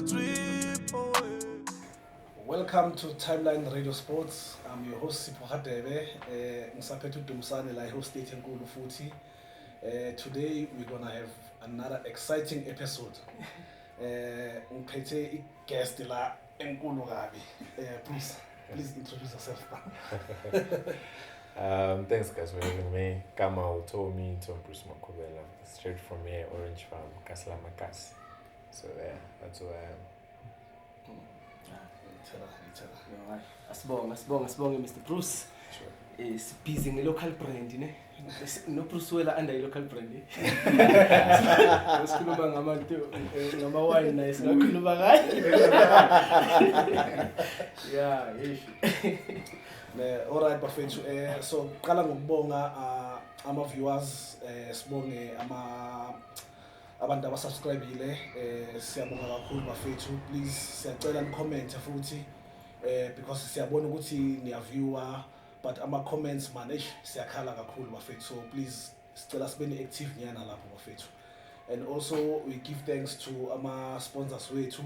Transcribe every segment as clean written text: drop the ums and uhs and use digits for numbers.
a trip away. Welcome to Timeline Radio Sports. I'm your host Sipho Hadebe. Ngisaphethe uDumsane la host state enkulu futhi. Today we're gonna have another exciting episode. Ngiphethe guest la enkulu kabi. Please introduce yourself. Thanks guys for having me. Kamal told me Tom Bruce Makobela, straight from here, Orange Farm, Kaslamakas. So yeah, that's who I am. Asibonge Mr. Bruce. Sure. Is busy local brand, ne? No Bruce wela under local brand. Sikhuluma ngabantu ngama-wine nice ngakhuluma ngayo. Yeah, yes. Alright bafethu, so qala ngokubonga ama viewers, sibonge abantu abasubscribile, siyabonga kakhulu bafethu. Please siyacela ni-comment futhi because siyabona ukuthi niya-viewer but ama comments man siyakhala kakhulu bafethu, so please sicela sibe ni-active nyana lapho bafethu. And also we give thanks to ama sponsors wethu,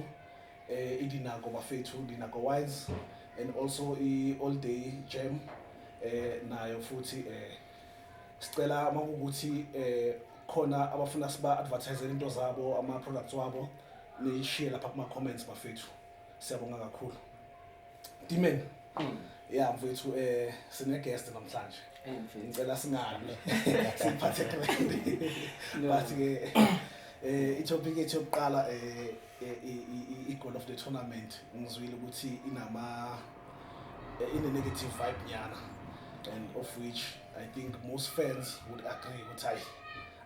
iDinago bafethu, Dinago Wines, and also All Day Jam nayo futhi sicela makuthi khona abafuna siba advertise into zabo ama products wabo ni share lapha kuma comments bafethu, siyabonga kakhulu. Dimen yeah mfethu, sine guest namhlanje ngicela singabi siphathe grande but ke itopic ethu yokuqala i-goal of the tournament ngizwile ukuthi inama in a negative vibe nyana, and of which I think most fans would agree ukuthi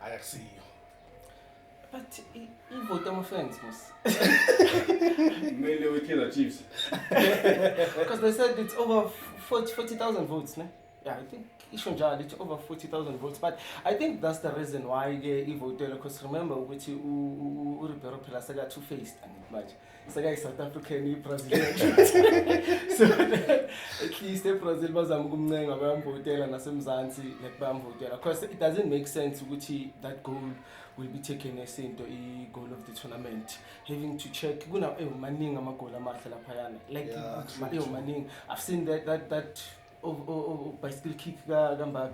ayakusiyo. But vote my fans, boss. Mainly with Killer Chiefs. Because they said it's over 40,000 votes, ne? Yeah, I think it's over 40,000 votes. But I think that's the reason why they voted. Because remember, which Ribeiro got two-faced, and much. So guys, South African, Brazilian. So at least the Brazil was voted and Zanzi like voted. Of course, it doesn't make sense which that goal will be taken as into a goal of the tournament. Having to check, I've seen that bicycle kick Gambag,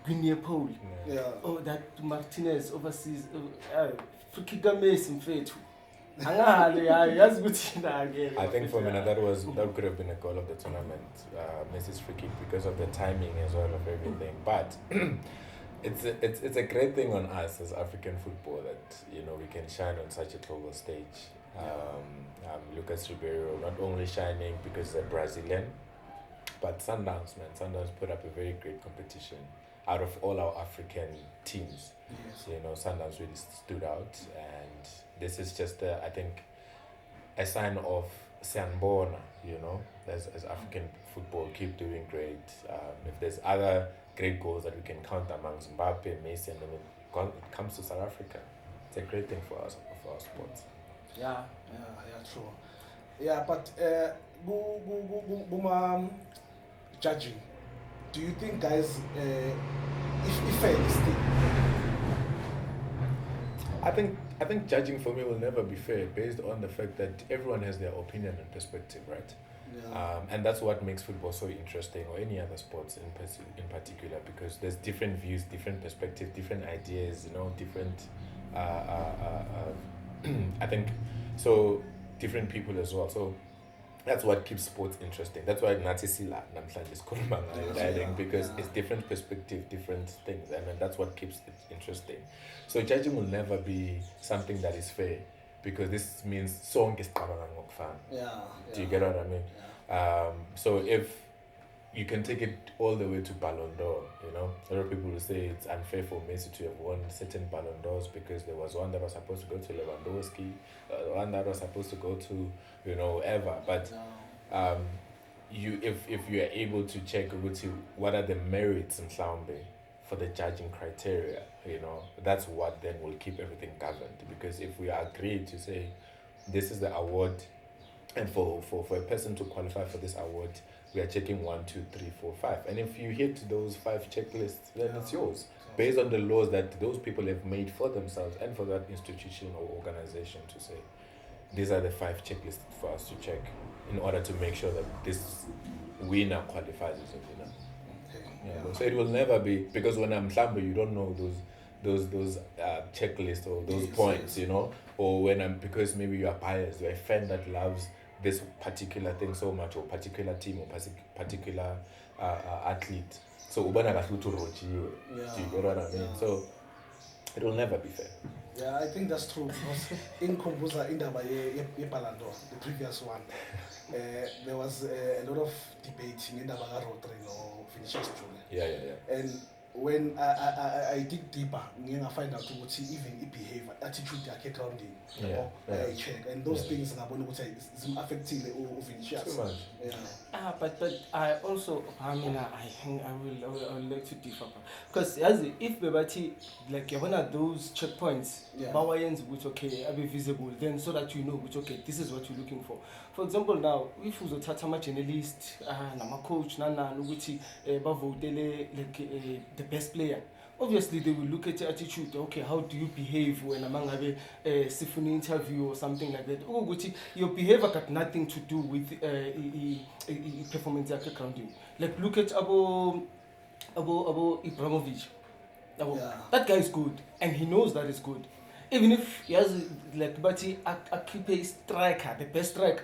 Guinea pole. Yeah. Oh, that Martinez overseas free kick Mason Fate. I think for me that could have been a goal of the tournament, Messi's free kick, because of the timing as well of everything. But it's a great thing on us as African football that we can shine on such a global stage. Lucas Ribeiro not only shining because he's a Brazilian, but Sundowns put up a very great competition. Out of all our African teams, yes. Sundowns really stood out, and this is just I think a sign of Sanbona, as African football keep doing great. If there's other great goals that we can count among Mbappe, Messi, and when it comes to South Africa, it's a great thing for us, for our sports. Yeah, true. Yeah, but judging, do you think, guys, if fair is still? I think judging for me will never be fair based on the fact that everyone has their opinion and perspective, right? Yeah. And that's what makes football so interesting, or any other sports in particular, because there's different views, different perspectives, different ideas, different I think so, different people as well. So that's what keeps sports interesting. That's why Nazi Sila namhlanje sikhuluma ngayo, I think, because it's different perspective, different things, and then that's what keeps it interesting. So judging will never be something that is fair, because this means sonke siqabanga ngokufana. Yeah. Do you get what I mean? Yeah. So if you can take it all the way to Ballon d'Or, a lot of people will say it's unfair for Messi to have won certain Ballon d'Ors because there was one that was supposed to go to Lewandowski, one that was supposed to go to, Eva. But if you are able to check what are the merits in Mhlawumbe for the judging criteria, that's what then will keep everything governed. Because if we agree to say this is the award, and for a person to qualify for this award, we are checking 1, 2, 3, 4, 5. And if you hit those 5 checklists, then it's yours. Based on the laws that those people have made for themselves and for that institution or organization to say, these are the 5 checklists for us to check in order to make sure that this winner qualifies as a winner. Yeah. So it will never be, because when I'm Mhlambe, you don't know those checklists or those points, you know, or when I'm, because maybe you are biased, you're a fan that loves this particular thing so much, or particular team, or particular athlete. So ubana kahlutu roji, do you get what I mean? So it will never be fair. Yeah, I think that's true, because in Kumbuza Indaba Balando, the previous one, there was a lot of debate in Indaba Rodri or Vinícius. Yeah. And when I dig deeper, I find out what even behavior, attitude, grounding, I check, and those things are affecting the Vinícius. But I also, I will like to differ, because as if Bebati, like one of those checkpoints, Bawaians which are visible, then so that you know which this is what you're looking for. For example, now if you are a journalist, a coach, which like the best player, obviously they will look at your attitude. Okay, how do you behave when among a symphony interview or something like that? Oh, your behavior got nothing to do with performance grounding. Like look at Abo Ibrahimovic. That guy is good, and he knows that is good. Even if he has like a keeper striker, the best striker,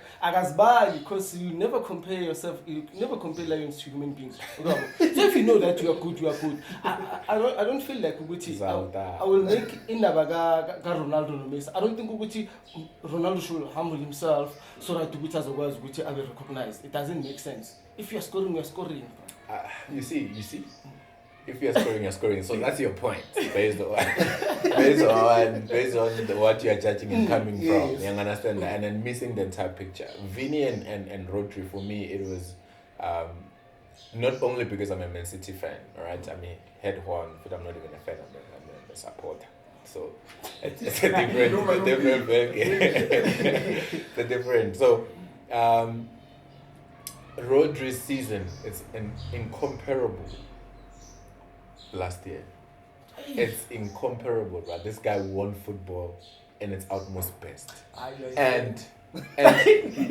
because you never compare yourself, you never compare lions to human beings. So if you know that you are good, you are good. I don't feel like I will make in Ronaldo no Messi. I don't think Ronaldo should humble himself so that Uguti as a words which I will recognize. It doesn't make sense. If you are scoring, you are scoring. You see. If you're scoring, so that's your point, based on what you're judging and coming from. You understand that, and then missing the entire picture. Vini and Rodri, for me, it was not only because I'm a Man City fan, right? I mean, head horn, but I'm not even a fan. I'm a supporter. So it's a different thing. It's a different. So Rodri's season is incomparable. Last year, it's incomparable, right? This guy won football in its utmost best. And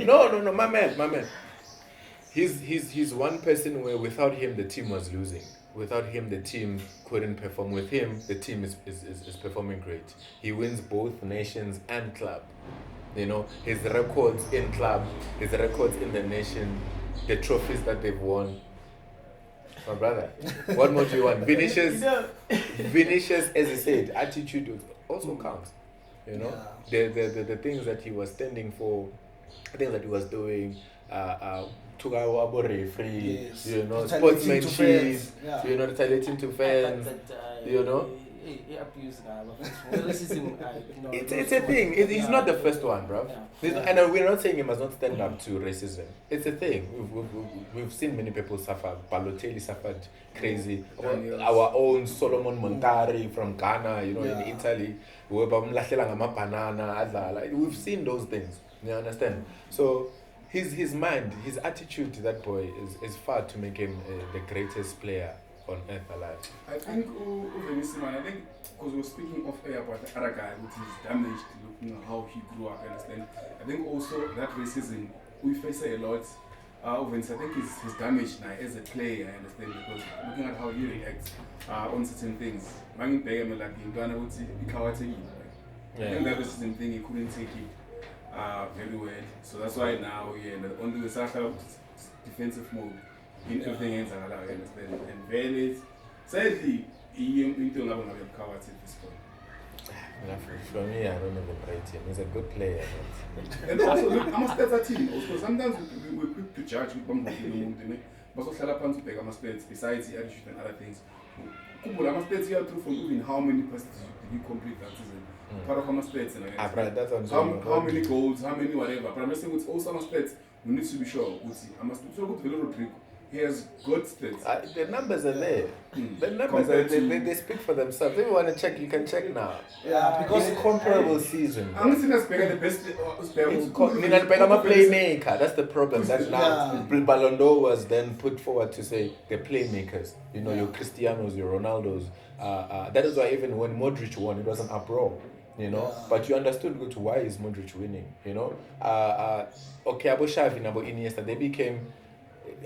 no, my man. He's one person where without him the team was losing. Without him the team couldn't perform. With him the team is performing great. He wins both nations and club. You know, his records in club, his records in the nation, the trophies that they've won. My brother, what more do you want? Vinícius, as I said, attitude also counts. You know, the things that he was standing for, the things that he was doing, free, you know, sportsmanship, you know, retaliating to fans, you know. It's a thing. He's not the first one, bro. And we're not saying he must not stand up to racism. It's a thing. We've seen many people suffer. Balotelli suffered crazy. Our own Solomon Montari from Ghana, you know, in Italy. We've seen those things. You understand? So his mind, his attitude to that boy is far to make him the greatest player on earth alive. I think Vinícius, I think because we're speaking of air about the other guy which is damaged, looking at how he grew up, understand. I think also that racism we face a lot. Vinícius, I think he's damaged now as a player, I understand, because looking at how he reacts on certain things. I think that racism thing he couldn't take it very well. So that's why now on the defensive mode. In everything else, I understand. And very sadly, he don't have a cover at this point. For me, I don't even rate him. He's a good player. And also, look, I'm a stats team. Also, sometimes we're quick to judge with one but also Salapan to pick a stats besides the attitude and other things. I'm a stats here through from even how many passes did you complete that season? Part of our stats and how many goals, how many whatever. But I'm saying with all some stats, we need to be sure. I must also go to the Rodri. He has good stats. The numbers are there. The numbers are they speak for themselves. If you want to check, you can check now. Yeah, because incomparable season. I'm not saying that's the best I'm a playmaker. That's the problem. That now Ballon d'Or was then put forward to say the playmakers. You know, your Cristianos, your Ronaldos. That is why even when Modric won, it was an uproar. you know. Yeah. But you understood good why is Modric winning, you know. Okay, Abu Xavi and Abu Iniesta, they became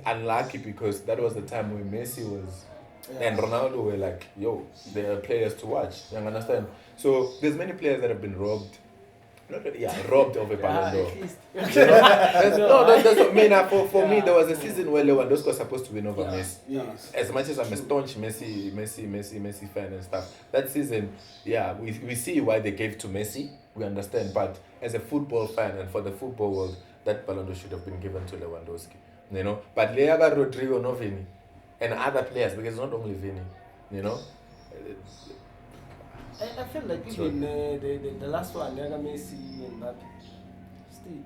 unlucky because that was the time when Messi was and Ronaldo were like, yo, they are players to watch. You understand? So there's many players that have been robbed. Robbed of a Ballon d'Or. At least. You know? That's what I mean. For me, there was a season where Lewandowski was supposed to win over Messi. Yes. As much as I'm a staunch Messi fan and stuff, that season, we see why they gave to Messi. We understand, but as a football fan and for the football world, that Ballon d'Or should have been given to Lewandowski. You know, but Leaga, Rodrigo, no Vini, and other players because it's not only Vini. You know. I feel like even the last one, Yaga Messi and that, still.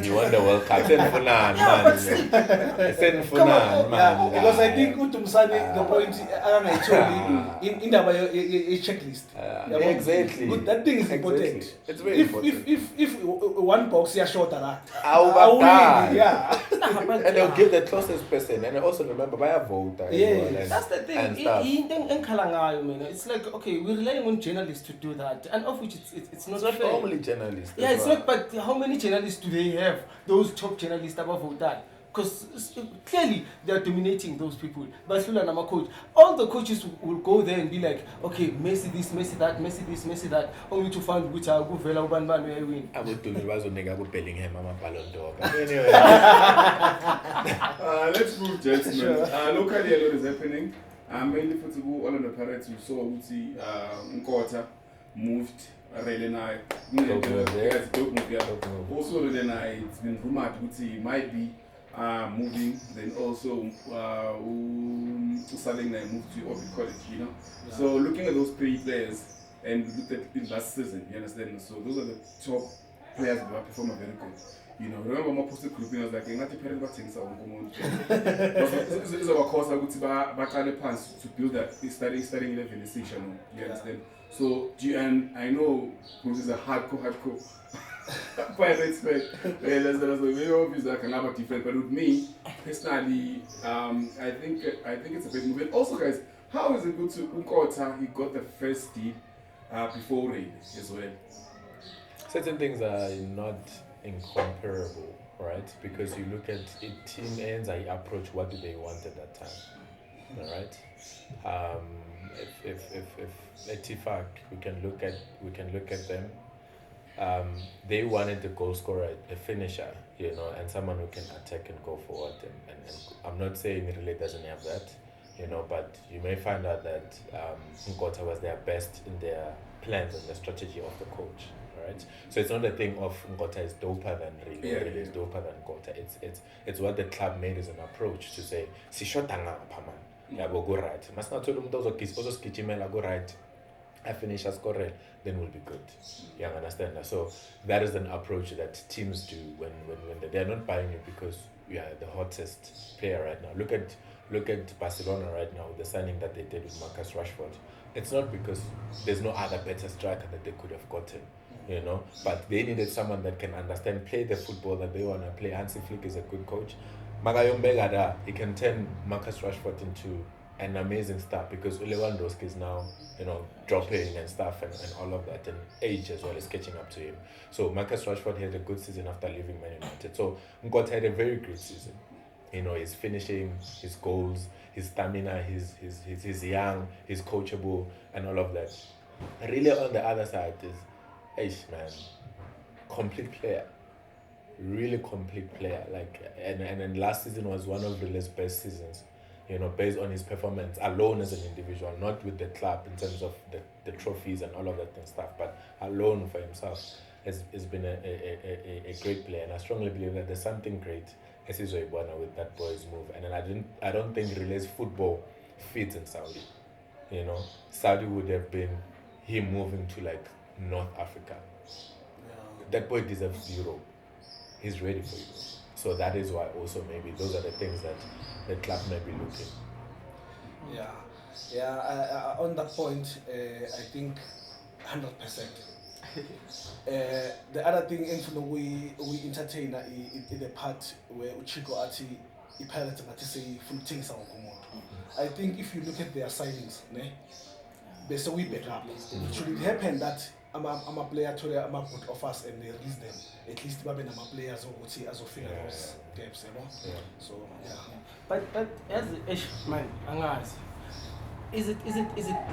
You won the World Cup. Send for none, man. Send for none, man. Because I think Utumsani, the point actually in the checklist. Exactly. But that thing is important. Exactly. It's very important. If one box is shorter, yeah. And they'll give the closest person. And I also remember by a vote. Yes. That's the thing. It's like, okay, we're relying on journalists to do that, and of which it's not It's fair. not only journalists. Yeah, it's not. But how many journalists do they have? Those top journalists above that? Because clearly they are dominating those people. Barcelona and my coach, all the coaches will go there and be like, okay, Messi this, Messi that, Messi this, Messi that, only to find which are good vela one man will win. I would do me was nigga go Bellingham, I'm a Ballon d'Or. But anyway, let's move, gentlemen. Locally, a lot is happening. Mainly for to go all on the parades. You saw Uti Nkota moved really nice. Dope move. Also, really nice. It's been rumored Uti might be moving. Then also, selling moved to Orbit College. You know. Yeah. So looking at those 3 players and looked at in last season, you understand. So those are the top players that are performing very good. You know, remember my posted grouping, I was like, not the parent but things are going It's our course I would say back plans to build that starting 11 station. You understand? So and I know Bruce is a hardcore quite respect. That's very obvious that can have a different, but with me personally, I think it's a bit moving. Also guys, how is it good to Nkota? He got the first deed before rain as well. Certain things are not incomparable, right? Because you look at it, team ends, I approach what do they want at that time, all right? If Etifak, we can look at them. They wanted the goal scorer, a finisher, you know, and someone who can attack and go forward. And I'm not saying Relay doesn't have that, you know, but you may find out that Nkota was their best in their plans and the strategy of the coach. Right? So it's not a thing of Nkota is doper than Relay, Relay is doper than Nkota. It's what the club made as an approach to say, si shota ngapha man. Yeah, go right. Mas not tell them those go right. I finish as score, then we'll be good. You understand that? So that is an approach that teams do when they're not buying you because you are the hottest player right now. Look at Barcelona right now, the signing that they did with Marcus Rashford. It's not because there's no other better striker that they could have gotten. You know, but they needed someone that can understand, play the football that they want to play. Hansi Flick is a good coach. Magayombegada, he can turn Marcus Rashford into an amazing star because Lewandowski is now, you know, dropping and stuff and all of that, and age as well is catching up to him. So Marcus Rashford had a good season after leaving Man United. So Nkota had a very great season. You know, his finishing, his goals, his stamina, he's young, he's coachable, and all of that. Really, on the other side is, man, complete player, really complete player. Like, and last season was one of Rile's best seasons. You know, based on his performance alone as an individual, not with the club in terms of the trophies and all of that and stuff, but alone for himself has been a great player. And I strongly believe that there's something great with that boy's move. And then I don't think Rile's football fits in Saudi. You know, Saudi would have been him moving to like North Africa. That boy deserves Europe. He's ready for Europe. So that is why also maybe those are the things that the club may be looking. On that point, I think 100%. The other thing, we entertain in the part where Uchiko Ati, I think if you look at their signings, bese we back up. Should it happen that I'm a player to the good offers and they release them, at least babe nama players ukuthi azofika those gaps, yabo. So yeah. But as man, angazi. Is it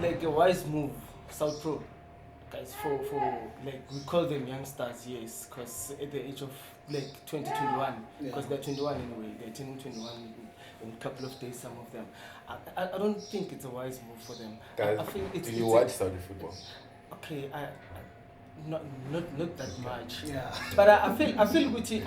like a wise move, South Pro, guys, for like we call them youngsters, yes, because at the age of like 2021, because they're 21 anyway, they're turning 21 in a couple of days, some of them. I don't think it's a wise move for them. Guys, I think it's, do you watch Saudi football? Okay, not that much. Yeah. But I feel with it.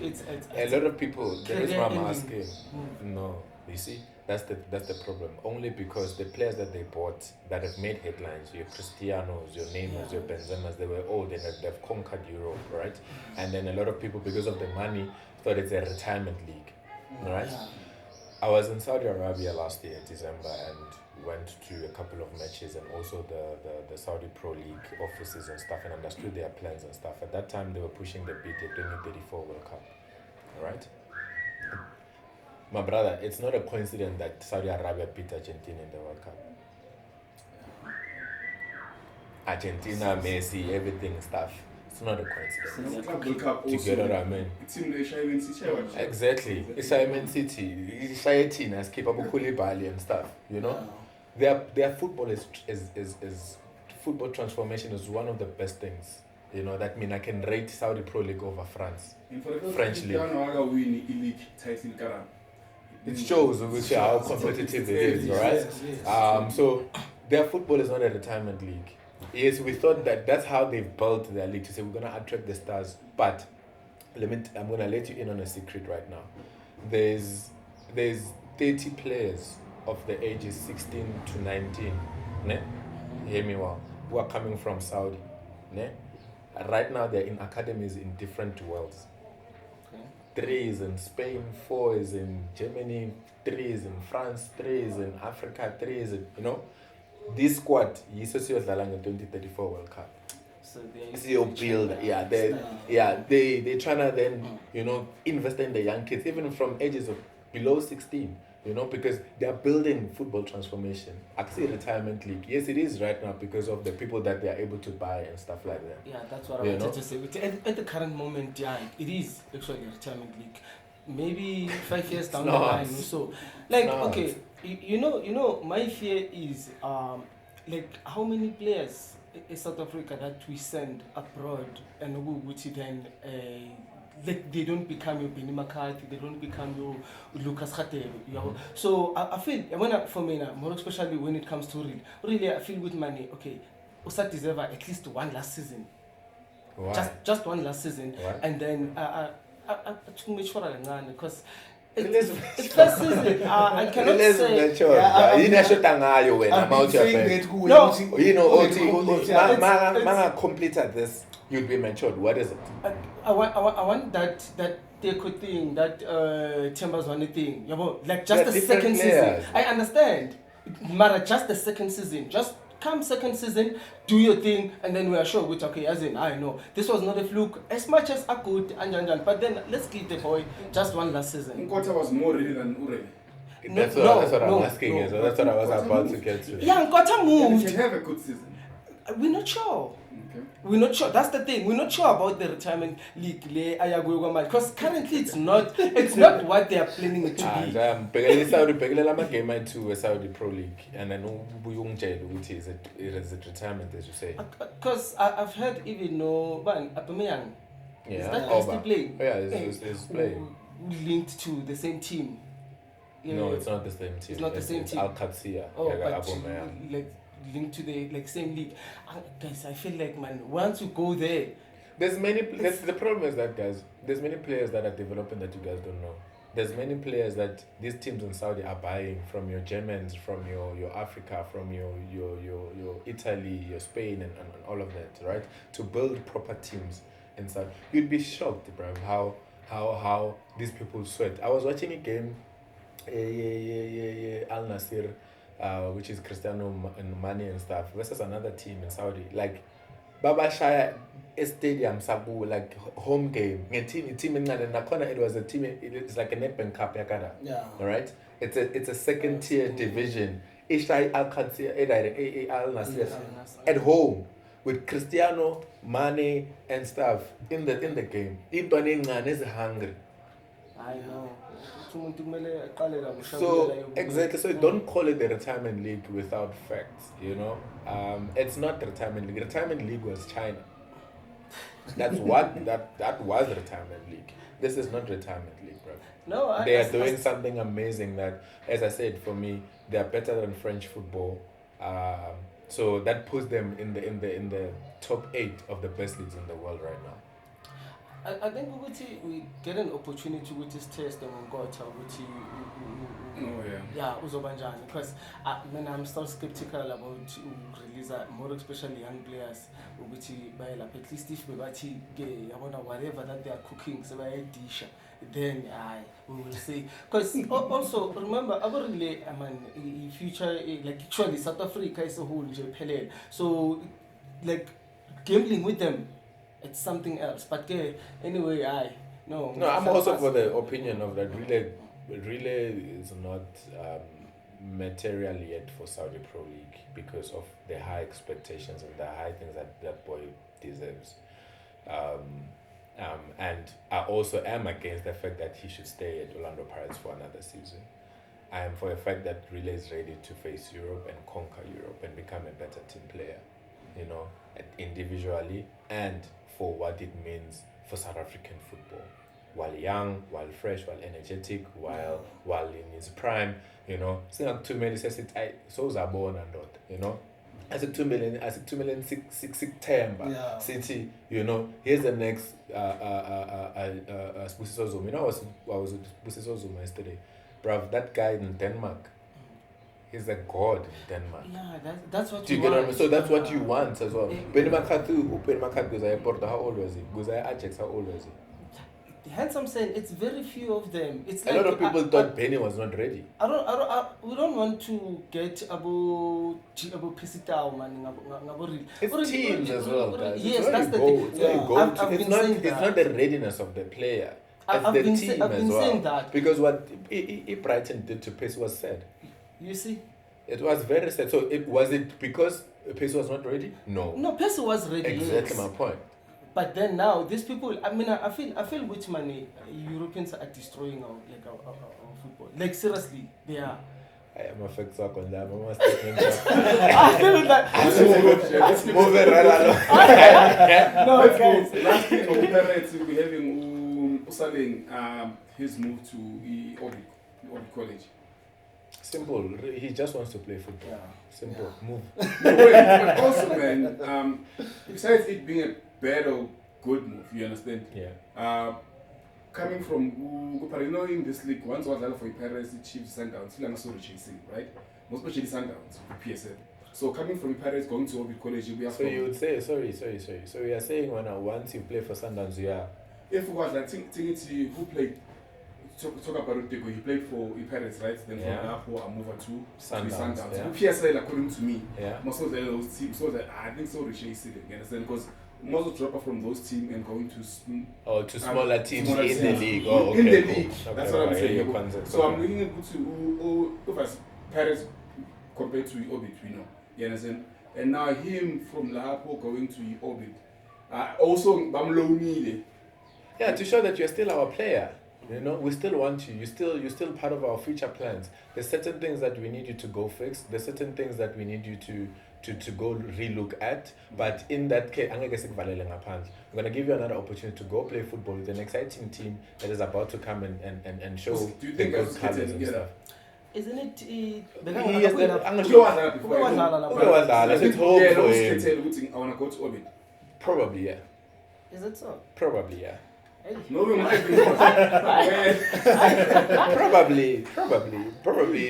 It's A lot of people. The reason why I'm career asking, ending. no, you see, that's the problem. Only because the players that they bought that have made headlines, your Cristianos, your Neymars, your Benzemas, they were old and they've conquered Europe, right? And then a lot of people, because of the money, thought it's a retirement league, right? Yeah. I was in Saudi Arabia last year in December and went to a couple of matches and also the Saudi Pro League offices and stuff and understood their plans and stuff. At that time, they were pushing the bid at 2034 World Cup, right? My brother, it's not a coincidence that Saudi Arabia beat Argentina in the World Cup. Argentina, Messi, everything stuff. It's not a coincidence. World Cup Do you get what I mean? Exactly. It's Man City. It's Shayatina, Skip Abu Koulibaly and stuff, you know? Their football is football transformation is one of the best things. You know, that means I can rate Saudi Pro League over France. French League. It shows how competitive it is, right? So their football is not a retirement league. Yes, we thought that's how they've built their league to say we're gonna attract the stars. But I'm gonna let you in on a secret right now. There's 30 players of the ages 16 to 19. Ne? Hear me well. Who are coming from Saudi. Ne? Right now they're in academies in different worlds. 3 is in Spain, 4 is in Germany, 3 is in France, 3 is in Africa, 3 is in, you know. This squad, yisosiyodlala in 2034 World Cup. So they're trying to then, you know, invest in the young kids, even from ages of below 16, you know, because they're building football transformation. I say retirement league. Yes, it is right now because of the people that they're able to buy and stuff like that. Yeah, that's what I wanted to say. At the current moment, yeah, it is actually a retirement league. Maybe 5 years down the line or so. Like, okay, you know, my fear is like how many players in South Africa that we send abroad and which then like they don't become your Benny McCarthy, they don't become your Lucas Khatebe. So I feel for me now, more especially when it comes to really I feel with money, okay, Usa deserve at least one last season. Why? Just one last season. Why? And then too much for because it's first season. I cannot say. Completed this, you'll be matured. What is it? I want that they could think that Chambers one thing. Like just the second season. I understand. Mara, just the second season. Just come second season, do your thing, and then we are sure which okay, as in I know this was not a fluke as much as I could and but then let's give the boy just one last season. Nkota was more ready than Urele. That's what I'm asking. So that's what I was about to get to. Yeah, Nkota moved. He can have a good season. We're not sure. Okay. We're not sure. That's the thing. We're not sure about the retirement league because currently it's not what they are planning it to be. Game to a Saudi Pro League and then is it retirement as you say? Because I've heard even Aubameyang. Yeah. Is that guy still playing? Yeah, he's playing. Linked to the same team. No, it's not the same team. It's not the same team. Al Qadsiya. But like linked to the same league. Guys, I feel like once you go there, the problem is that guys, there's many players that are developing that you guys don't know. There's many players that these teams in Saudi are buying from your Germans, from your Africa, from your Italy, your Spain, and all of that, right? To build proper teams in Saudi. You'd be shocked, bro, how these people sweat. I was watching a game, Al Nassr, which is Cristiano and Mane and stuff, versus another team in Saudi. Like Baba Shaya Stadium Sabu, like home game. Team in Nakona, it was a team. It's like a Nedbank Cup, yakada. Yeah. All right. It's a second tier division Ishai Al Nassr at home with Cristiano, Mane, and stuff in the game. Intwane is hungry. I know. So exactly. So don't call it the retirement league without facts. It's not the retirement league. Retirement league was China. That's what that was retirement league. This is not retirement league, bro. No, they are doing something amazing. That, as I said, for me, they are better than French football. So that puts them in the top 8 of the best leagues in the world right now. I think we get an opportunity with this test and we got uzobanjani, because I'm still skeptical about release more especially young players at least if whatever that they are cooking so then we will see, because also remember future like actually South Africa is a whole pelele, so like gambling with them, it's something else. But anyway, I'm also for the opinion of that relay is not material yet for Saudi Pro League because of the high expectations and the high things that boy deserves. And I also am against the fact that he should stay at Orlando Pirates for another season. I am for the fact that Relay is ready to face Europe and conquer Europe and become a better team player, individually and for what it means for South African football. While young, while fresh, while energetic, while in his prime, it's not too many says it so Zabon and not, I said 2 million, I said 2 million six temba city, here's the next Busiso Zoom. I was with Busiso Zoom yesterday. Bruv, that guy in Denmark, he's a god in Denmark. Yeah, that's what you want. So that's what you want as well. Ben Makatu goes I Porto, how old was he? Goes I Ajax, how old was he? Handsome saying it's very few of them. It's a lot of people thought Benny was not ready. We don't want to get about Pisitao, man. It's teams as well, guys. Yes, that's the thing. It's not the readiness of the player. It's the team as well. Saying that. Because what Brighton did to Pace was sad. You see? It was very sad. So was it because Pace was not ready? No. No, Pace was ready. Exactly my point. But then now these people, I feel which money Europeans are destroying our football. Like seriously, they are. I am a fact talk on that. I feel like let's move it right along. No, guys. Last thing on Pirates, we're having Usaling his move to Orbit College. Simple. He just wants to play football. Yeah. Simple. Yeah. Move. But also, man, besides it being a bad or good move, you understand? Yeah. Coming from in this league, once was for Paris, the Chiefs, Sundowns, you are chasing, right? Most especially Sundowns, PSL. So coming from Paris, going to Orbit College, we are. So you would say, sorry. So you are saying once you play for Sundowns, you are. If it was like think who played. Talk about it, he played for Paris, right? Then from Apple, I move on to Sundowns. Yeah. PSL, according to me, most of those teams, so that I think so chasing, you understand? Because most of dropper from those teams and going to smaller teams in the league. Oh, okay, in the cool. league. Okay, that's what I'm saying. So okay. I'm looking at Paris compared to Orbit, you understand? And now him from Lapo going to Orbit. Also, Bamlo. Yeah, to show that you're still our player. We still want you. You're still part of our future plans. There's certain things that we need you to go fix. There's certain things that we need you to go relook at. But in that case, I'm gonna give you another opportunity to go play football with an exciting team that is about to come and show do you think the good colors and stuff. Isn't it? I wanna go to Orbit. Probably, yeah. Is it so? Probably, yeah. No, we might be Probably.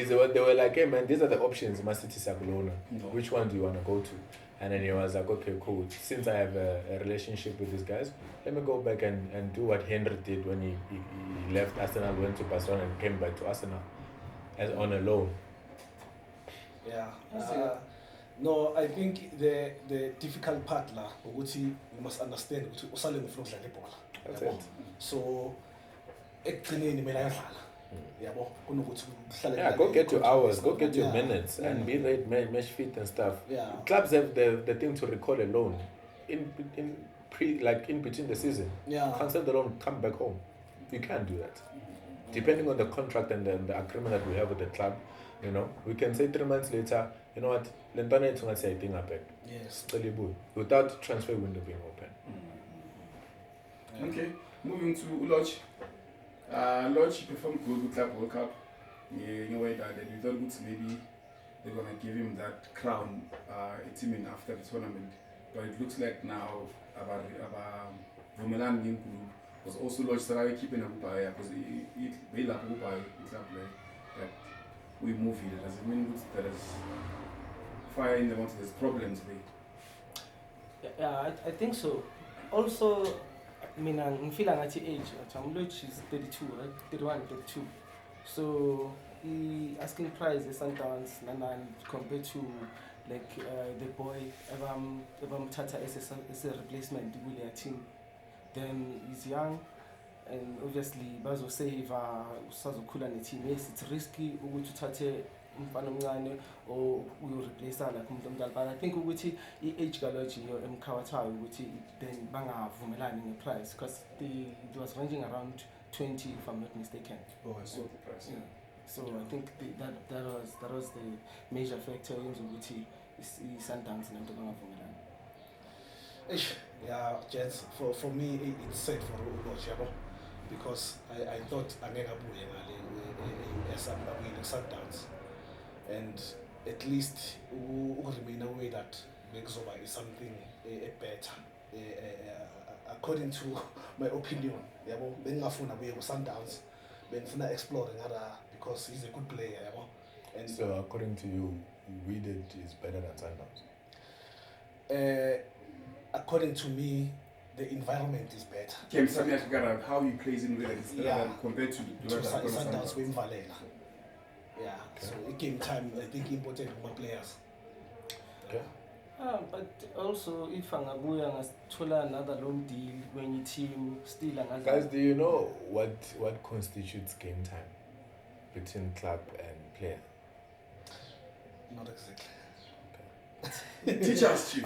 They were like, hey man, these are the options, Man City, Saglona. Which one do you want to go to? And then he was like, okay, cool. Since I have a relationship with these guys, let me go back and do what Henry did when he left Arsenal, went to Barcelona and came back to Arsenal as on a loan. Yeah. No, I think the difficult part la, you must understand ukuthi usaleng flows like a ball. That's it. So ekugcineni mina yadlala. yabo kunokuthi uhlale Yeah, go get your hours, go get your Yeah. minutes, and be right, match fit and stuff. Yeah. Clubs have the thing to recall a loan in between the season. Yeah. Cancel the loan, come back home. You can't do that. Depending on the contract and the agreement that we have with the club, we can say 3 months later, you know what, Lentana is going to say I think I back. Yes. Without transfer window being open. Okay, moving to Lodge. Lodge performed good with Club World Cup. In a way that we thought maybe they're going to give him that crown team in after the tournament. But it looks like now Vumelan Group was also Lodge started keeping a buy because they like to buy club that we move it. Does it mean that there's fire in the water, there's problems there? Yeah, I think so. Also, I mean, I'm feeling at the age. Lodge is 32, right? 31, 32. So, the asking price is sometimes compared to like the boy Evam Tata as a replacement with their team. Then he's young, and obviously Bazo save Sazokula and the team. Yes, it's risky to touch umfana or we will replace that like umuntu, but I think ukuthi age galoji emkhawathayo ukuthi then bangavumelani ngeprice because it was ranging around 20 if I'm not mistaken. Oh, I saw the price. Yeah. So I think that was the major factor in ukuthi Sundowns nento bangavumelani. Yeah, gents, for me it's sad for Lodge, because I thought angeke abuye ngale esamabuyile Sundowns, and at least remain away that bekuzoba something better according to my opinion. Yabo bengafuna buye ku Sundowns, bengifuna explore ngara because he's a good player, yabo. And so according to you, Weeded is better than Sundowns? According to me, the environment is better. How he plays in Weeded compared to Sundowns with Valela. Yeah, Okay. so in game time, I think important for players. Okay. But also if angabuya ngathola another loan deal when your team still Guys, do you know what constitutes game time between club and player? Not exactly. Teach us, Chief.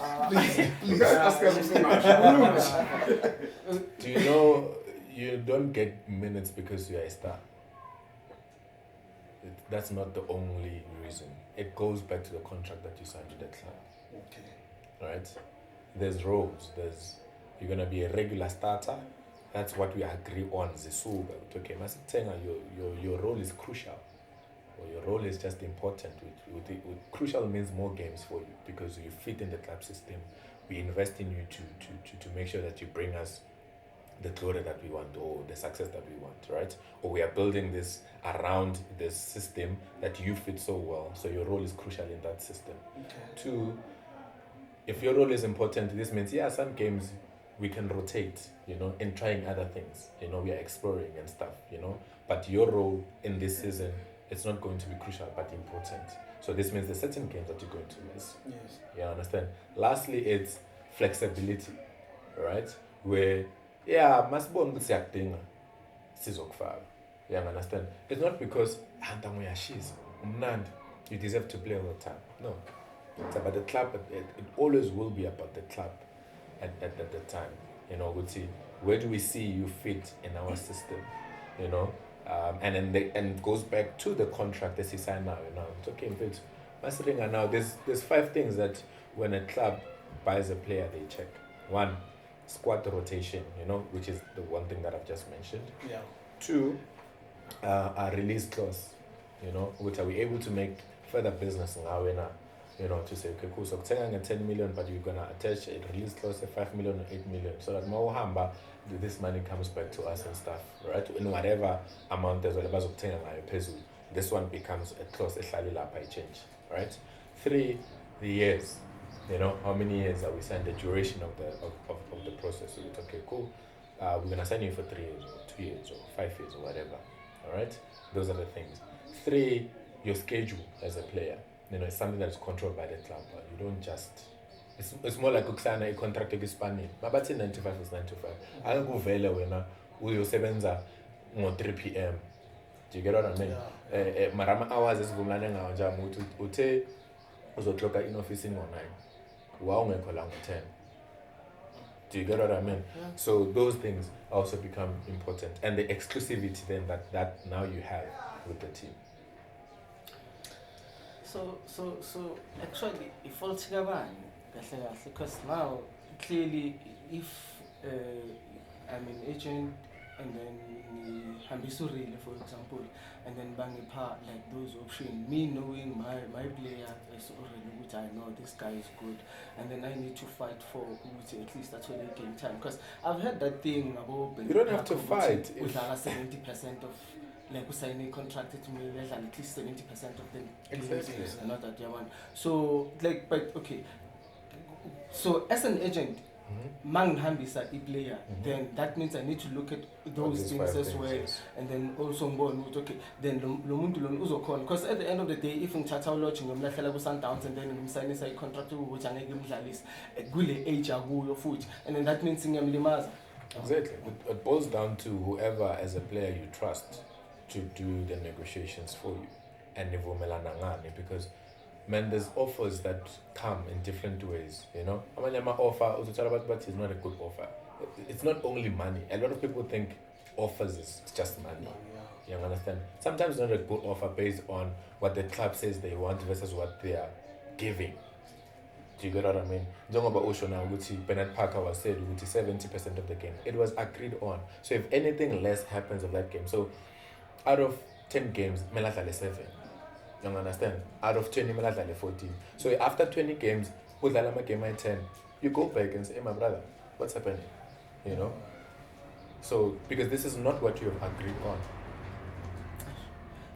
Please. Ask us so much. Do you know you don't get minutes because you are a star? That's not the only reason. It goes back to the contract that you signed with the club. Okay. Right? There's roles. You're gonna be a regular starter. That's what we agree on. Zisuga. Okay, Masitenga, your role is crucial. Or your role is just important. With crucial means more games for you because you fit in the club system. We invest in you to make sure that you bring us the glory that we want or the success that we want, right? Or we are building this around this system that you fit so well. So your role is crucial in that system. Okay. 2, if your role is important, this means, some games we can rotate, in trying other things. We are exploring and stuff, But your role in this season, it's not going to be crucial, but important. So this means there's certain games that you're going to miss. Yes. You understand? Lastly, it's flexibility, right? Where, masibona ukuthi siyakudinga sizokufaka. You understand? It's not because you deserve to play all the time. No. It's about the club. It always will be about the club at the time. Where do we see you fit in our system? And it goes back to the contract that you sign now. It's okay, but now there's 5 things that when a club buys a player they check. 1, squad rotation, which is the one thing that I've just mentioned. Yeah. 2, a release clause, which are we able to make further business now, to say, okay, cool, so 10 million, but you're gonna attach a release clause of 5 million or 8 million, so that more hamba, this money comes back to us and stuff, right? In whatever amount there's whatever this one becomes a clause, a change, right? 3, the years. How many years are we signed, the duration of the process. So it's okay, cool. We're gonna sign you for 3 years or 2 years or 5 years or whatever. Alright? Those are the things. 3, your schedule as a player. It's something that's controlled by the club. You don't just it's more like a contract spanning. But 9 to 5 is 9 to 5. I go vele wena uyosebenza ngo 3 p.m. Do you get what I mean? Marama hours esivumelane ngawo nje ukuthi uthe uzoclocka in office ngo-9 wawungekho la ngo-10. Do you get what I mean? Yeah. So those things also become important, and the exclusivity then that now you have with the team. So actually, if fault because now clearly, if I'm an agent and then Hambisuri, for example, and then Bangipa, like those options, me knowing my player is already, which I know this guy is good, and then I need to fight for which at least that's what they game time. Because I've heard that thing about you don't have to fight with 70% of like we sign a contract to me less than at least 70% of them. Exactly. Not that one. So like, but okay. So as an agent, mang hambisa a player, then that means I need to look at those things as well, yes. and then also go on okay. Then lomuntu lon uzokon, because at the end of the day, if ngithatha ulodge ngomlahlela ku Sundowns and then ngimsignisa a contract which angeke imdlalise kule age akuyo futhi, and then that means ngiyamlimaza. Exactly. It boils down to whoever as a player you trust to do the negotiations for you, and nivumelana ngani, because man, there's offers that come in different ways, you know. Amanyama offer, but it's not a good offer. It's not only money. A lot of people think offers is just money. You understand? Sometimes it's not a good offer based on what the club says they want versus what they are giving. Do you get what I mean? Njengoba usho now ukuthi Bernard Parker was said ukuthi 70% of the game. It was agreed on. So if anything less happens of that game, so out of 10 games, meladlale 7. You understand? Out of 20, meladlale 14. So after 20 games, udlala game at 10, you go back and say, hey, my brother, what's happening? You know? So, because this is not what you have agreed on.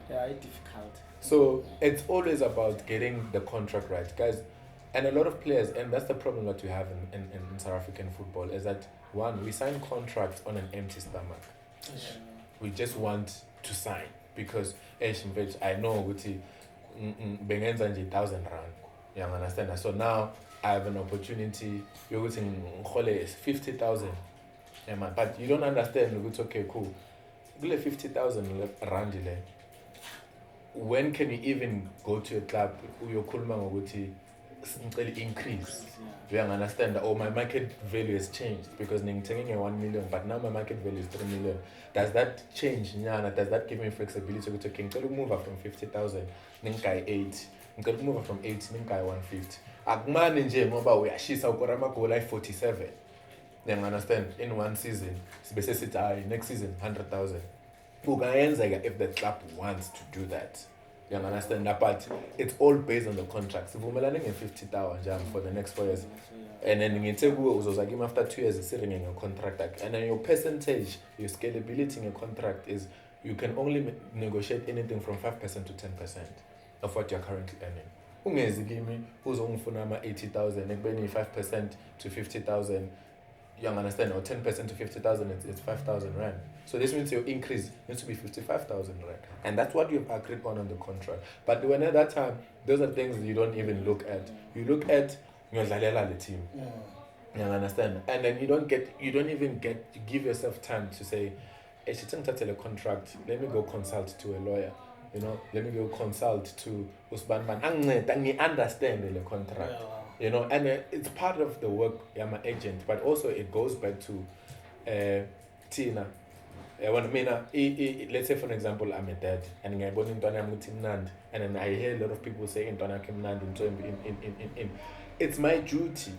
Yeah, it's difficult. So, it's always about getting the contract right. Guys, and a lot of players, and that's the problem that we have in South African football, is that, one, we sign contracts on an empty stomach. We just want to sign. Because I know ukuthi bengenza nje 1,000 rand. You understand? So now I have an opportunity yokuthi ngihole 50,000. But you don't understand ukuthi okay, cool. Kule 50,000 rand le. When can you even go to a club uyokhuluma ngokuthi ngicela increase? You understand? Or my market value has changed because ngithenge 1 million, but now my market value is 3 million. Does that change? Does that give me flexibility? Okay, ngicela move from 50,000, ngikayi 8. Ngicela move from 8, ngikayi 150. Akumane nje ngoba uyashisa ukora amagoli ay 47. You understand? In one season, bese sithi next season 100,000. Kungayenzeka if the club wants to do that. You understand that? But it's all based on the contract. Sivumelane nge-50,000 for the next 4 years. And then after 2 years, it's sitting in your contract. And then your percentage, your scalability in your contract is you can only negotiate anything from 5% to 10% of what you're currently earning. Ungezi give me who's on 80,000, and 5% to 50,000. You understand? Or 10% to 50,000, it's 5,000 rand. So this means your increase needs to be 55,000 rand. And that's what you've agreed on the contract. But when at that time, those are things you don't even look at. You look at the team. You understand? And then you don't even give yourself time to say, hey, a contract, let me go consult to a lawyer. You know, let me go consult to Usman Man. I understand the contract. You know, and it's part of the work. I'm an agent, but also it goes back to Tina. Let's say for example, I'm a dad, and I'm born in Mnandi, and then I hear a lot of people saying in. It's my duty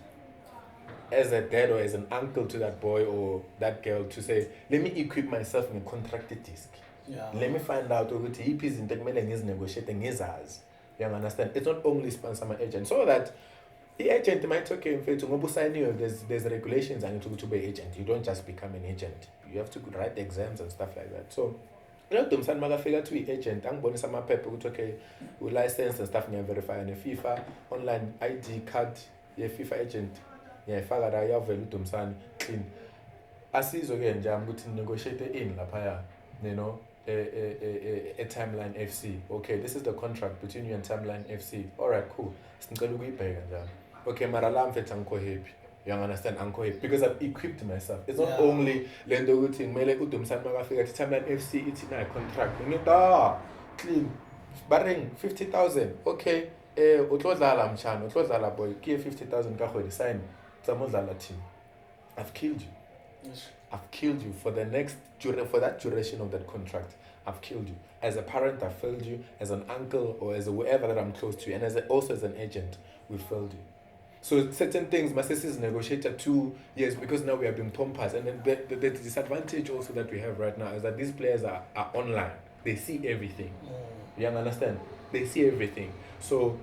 as a dad or as an uncle to that boy or that girl to say, let me equip myself in a contracted disc. Let me find out what he is in negotiating his eyes. You understand? It's not only sponsor my agent, so that the agent might there's regulations and to be agent. You don't just become an agent. You have to write exams and stuff like that. So you know, Dumsan Magafega to be agent, I'm going some paper okay, with license and stuff and verify and FIFA online ID card, yeah, FIFA agent, yeah, Fagada, ya value Dumsan clean. As again, I'm going to negotiate in Lapaya, you know. A Timeline FC. Okay, this is the contract between you and Timeline FC. Alright, cool. Okay, Maralam Fetanko happy. You understand? Because I've equipped myself. It's not Yeah. only lendo ukuthi ngimele uDumsana makafika ethi Timeline FC ithi na contract. Ngithi clean. Barring 50,000. Okay. Utlodlala mchana, utlodlala boy. Give 50,000 ka kgwedi sign. Tsamodlala team. I've killed you. Yes. I've killed you for that duration of that contract. I've killed you. As a parent, I've failed you. As an uncle or as a whoever that I'm close to, and also as an agent, we failed you. So certain things, my sisters negotiated 2 years because now we are being pompous. And then the disadvantage also that we have right now is that these players are online. They see everything. You understand? They see everything. So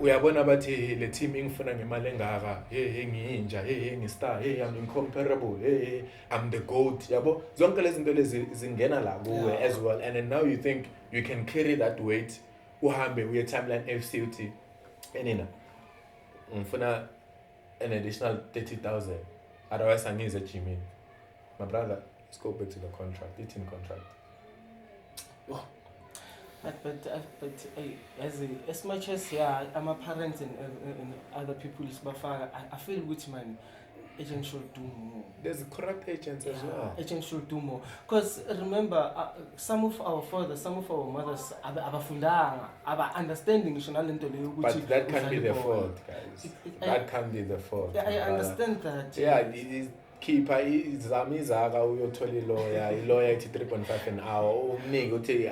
uyabona bathi le team ingifuna ngemali engaka, hey ngiyinja, hey ngistar, hey I'm incomparable, hey I'm the GOAT, yabo zonke lezi zinto lezi zingena la kuwe as well. And then now you think you can carry that weight uhambe uye Timeline FC uthi enina ngifuna an additional 30,000, otherwise angize Jimmy. My brother, let's go back to the contract, the team contract. But as much as I'm a parent and other people's bafaka, I feel which man agents should do more. There's corrupt agents as well. Agents should do more. Because remember, some of our fathers, some of our mothers, are understanding. But that can't be their fault, guys. That can't be the fault. Yeah, I understand that. Yeah, keeper izamizaka uyothola lawyer ithi 3.5 an hour umniki uthi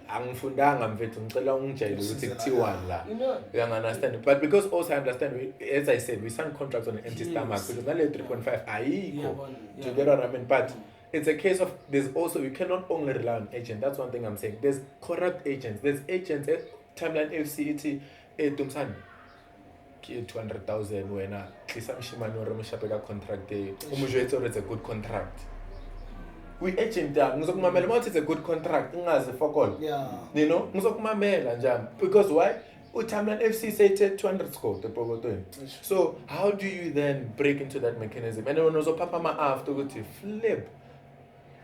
angifundanga mfethu ngicela ungijayele ukuthi kuthiwani la. You understand? But because also I understand, as I said, we signed contracts on an empty stomach because nale 3.5 ayikho. Do you get what I mean? But it's a case of there's also, you cannot only rely on agents. That's one thing I'm saying. There's corrupt agents. There's agents at Timeline FC ithi Dumsana 200,000 wena tlisa mshimane ore mshape ka contract umujwethe ore it's a good contract. We agent ngizokumamela uma it's a good contract ingazi for all. Yeah. You know ngizokumamela njani because why uTimeline FC say 200 score ePokotweni. So how do you then break into that mechanism? And then uzopapa ama after ukuthi flip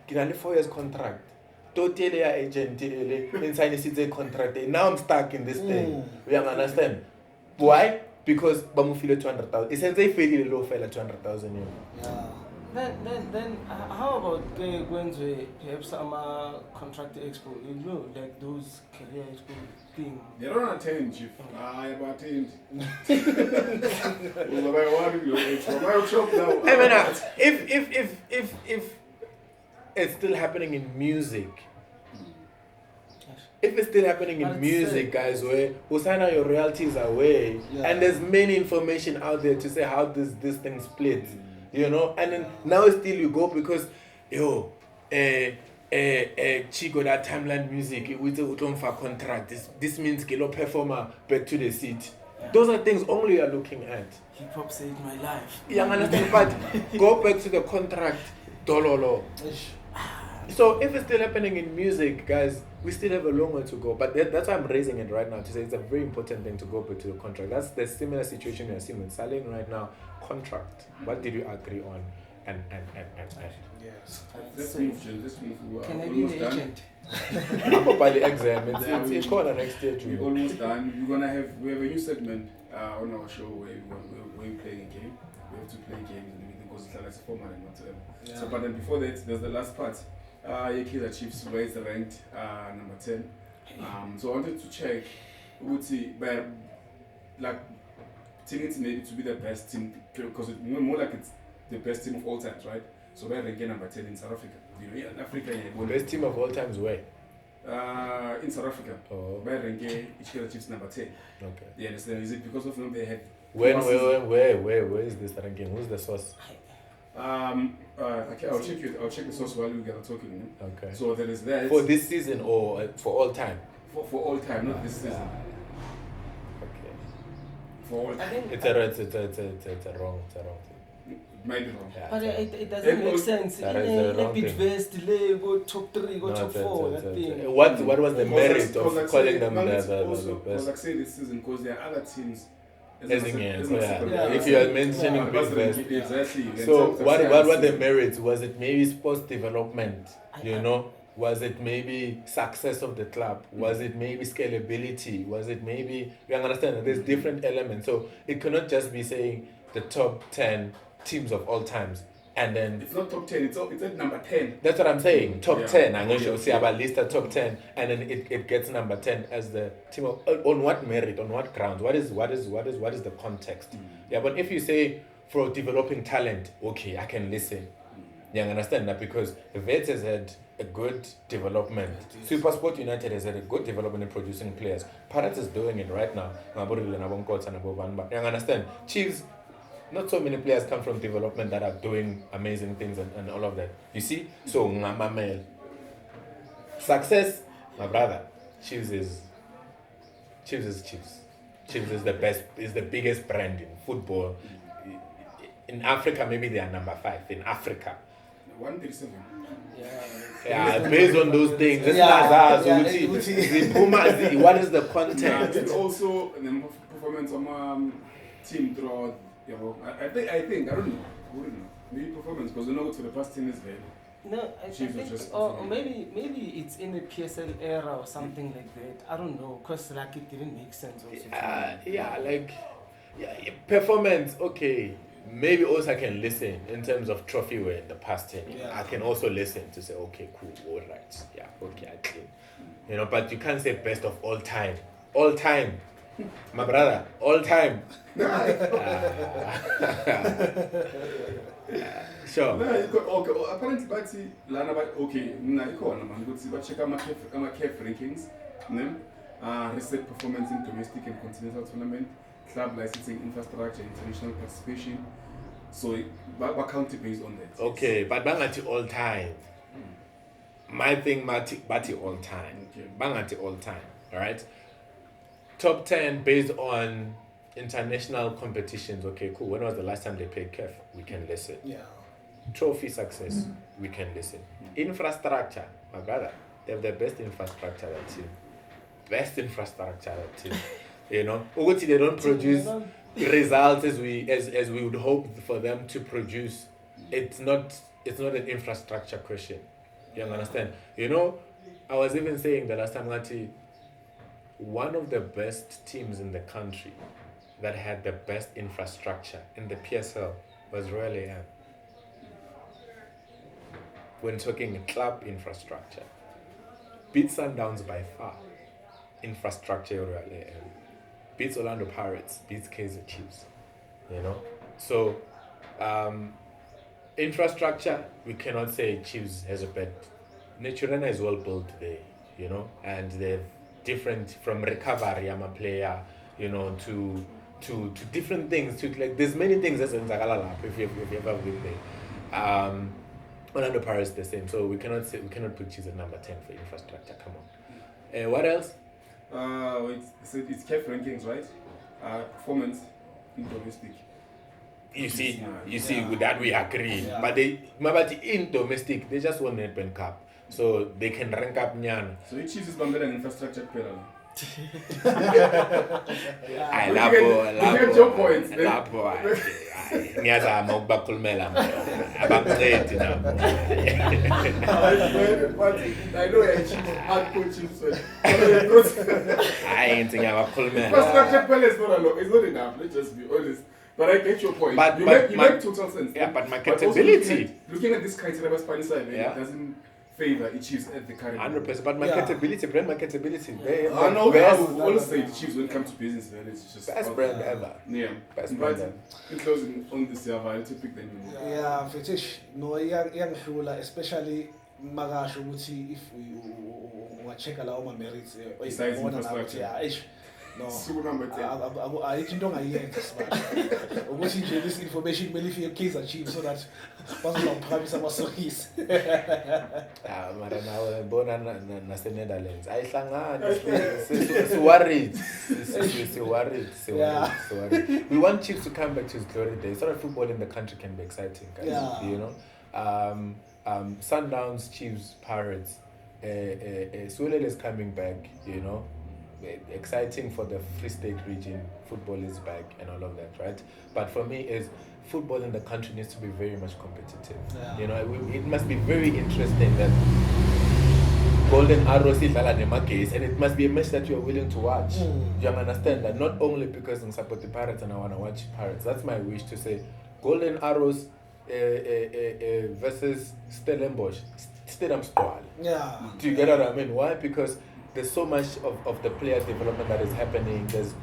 ngina 4 years contract totally agent inside is contract. Now I'm stuck in this thing. You understand why? Because bamufile 200,000. Essentially failed low fella 200,000. Yeah. Then how about Gwen's perhaps some contract expo? You know, like those career expo thing. They don't attend, Chief. I have attend. I mean, if it's still happening in music. If it's still happening in music, guys, where Usana your royalties are way, and there's many information out there to say how this thing splits, you know, and then now still you go because Chico that Timeline music with the contract. This means kilo performer back to the seat. Those are things only you are looking at. Hip hop saved my life. Yeah, understand, but go back to the contract, dololo. So if it's still happening in music, guys, we still have a long way to go. But that's why I'm raising it right now to say it's a very important thing to go back to the contract. That's the similar situation we are seeing with Saling right now. Contract. What did you agree on? And. Yes. Let's move. Can I be the agent? I'm by the exam. It's corner next year. We're almost done. We have a new segment on our show where we play a game. We have to play games and everything because it's a format and whatever. Yeah. So, but then before that, there's the last part. Kaizer Chiefs raised ranked number 10. So I wanted to check, by like teaming maybe to be the best team because it's more like it's the best team of all times, right? So we're ranking number 10 in South Africa. You know, in Africa, best team of all times where? In South Africa. Oh. We're ranking Kaizer Chiefs number 10. Okay. You understand? Is it because of them they had? Where is this ranking? Who's the source? Okay, I'll check the source while we get talking. Okay. So there is that for this season or for all time? For all time, not this season. Okay. For all I time. think It's a wrong thing. It might be wrong. Yeah, but it's it doesn't make sense. that is the wrong bit thing. vest, delay, go top 3, go top 4. That thing. What was the merit Because of calling them the Because best? like I say this season, because there are other teams. If you are mentioning big best. Exactly. So what the merits? Was it maybe sports development? You know? Was it maybe success of the club? Was it maybe scalability? Was it maybe, you understand, there's different elements. So it cannot just be saying the top 10 teams of all times, and then It's not top 10, it's at number 10. that's what I'm saying. Top Yeah. 10. I'm going to Okay. see about list the top 10, and then it gets number 10 as the team of on what merit, on what grounds, what is the context? Yeah, but if you say for developing talent, okay, I can listen. Yeah, I understand that because the Vets has had a good development. Supersport United has had a good development in producing players. Pirates is doing it right now. But you understand? Chiefs, not so many players come from development that are doing amazing things and all of that. You see? So, success, my brother, Chiefs is Chiefs. Chiefs is the best, is the biggest brand in football. In Africa, maybe they are number 5 in Africa. 137. Yeah, based on those things. What is the content? And also the performance of team throughout. I think I don't know. Maybe performance because we know for the past 10 years there. No, I Chiefs think, are just or maybe it's in the PSL era or something like that. I don't know, because like it didn't make sense also. Performance, okay. Maybe also I can listen in terms of trophy win in the past 10 years. Yeah. I can also listen to say, okay, cool, all right. Yeah, okay, I clean. But you can't say best of all time. All time. My brother, all time. Sure. Okay, apparently bathi lana okay, mina ikhona man ukuthi ba check ama CAF rankings, ne? Reset performance in domestic and continental tournament, club licensing infrastructure, international participation. So ba count based on that. Okay, but bangati all time. My thing bati all time. Okay. Bangati all time. All right. Top 10 based on international competitions. Okay, cool. When was the last time they played CAF? We can listen. Yeah. Trophy success, we can listen. Infrastructure, my brother, they have the best infrastructure that team. Best infrastructure that team. Uguti, they don't produce results as we would hope for them to produce. It's not an infrastructure question. You understand? I was even saying the last time Ngati, one of the best teams in the country that had the best infrastructure in the PSL was Royal AM. When talking club infrastructure, beats Sundowns by far. Infrastructure Royal AM. Beats Orlando Pirates, beats Kaizer Chiefs. So infrastructure, we cannot say Chiefs has a bad. Naturena is well built there, and they're different from recovery. I'm a player, to different things. There's many things that's in Zagalala if you ever been there. Orlando Pirates the same, so we cannot put Chiefs at number 10 for infrastructure. Come on. What else? It's CAF rankings, right? Performance in domestic. You see, with that we agree. Yeah. But in domestic, they just won Nedbank Cup, so they can rank up Nyan. So it Chiefs is better than infrastructure. I You get your points. Ngiyazama ukubakhulumela abangiqedi nabo. I know you're Chiefs, hardcore Chiefs. Hayi ngithi ngiyabakhulumela. Infrastructure is not enough. Let's just be honest. But I get your point. But you my- make total sense. Yeah, but also marketability. looking at this criteria Spanish side, Yeah. it doesn't favor the Chiefs at the current. 100%, but Yeah. marketability, brand marketability. They I know. I best, would always say the Chiefs when it comes to business, man, it's just best brand ever. Yeah. Best But brand. in closing on this year, I to pick them. Yeah, Fetish, no, iyangihula, especially makasho ukuthi if unga-check lawo ma-merits Besides uyabona infrastructure. ukuthi eish no Super number 10. ayikho into ongayenza sibasho ukuthi nje this information kumele ifike ku-Kaizer Chiefs so that bazozawuphakamisa amasokisi. Mara nawe bona nase-Netherlands ayihlangani, si-worried. We want Chiefs to come back to his glory days so that football in the country can be exciting, guys. Yeah. Sundowns, Chiefs, Pirates, Swolele is coming back, exciting for the Free State region. Football is back and all of that, right? But for me, is football in the country needs to be very much competitive. Yeah. It must be very interesting that Golden Arrows idlala nemagesi, and it must be a match that you are willing to watch. You understand that? Not only because I support the Pirates and I want to watch Pirates. That's my wish to say Golden Arrows versus Stellenbosch. Stadium Stwala. Yeah. Do you get what I mean? Why? Because there's so much of the player development that is happening. There's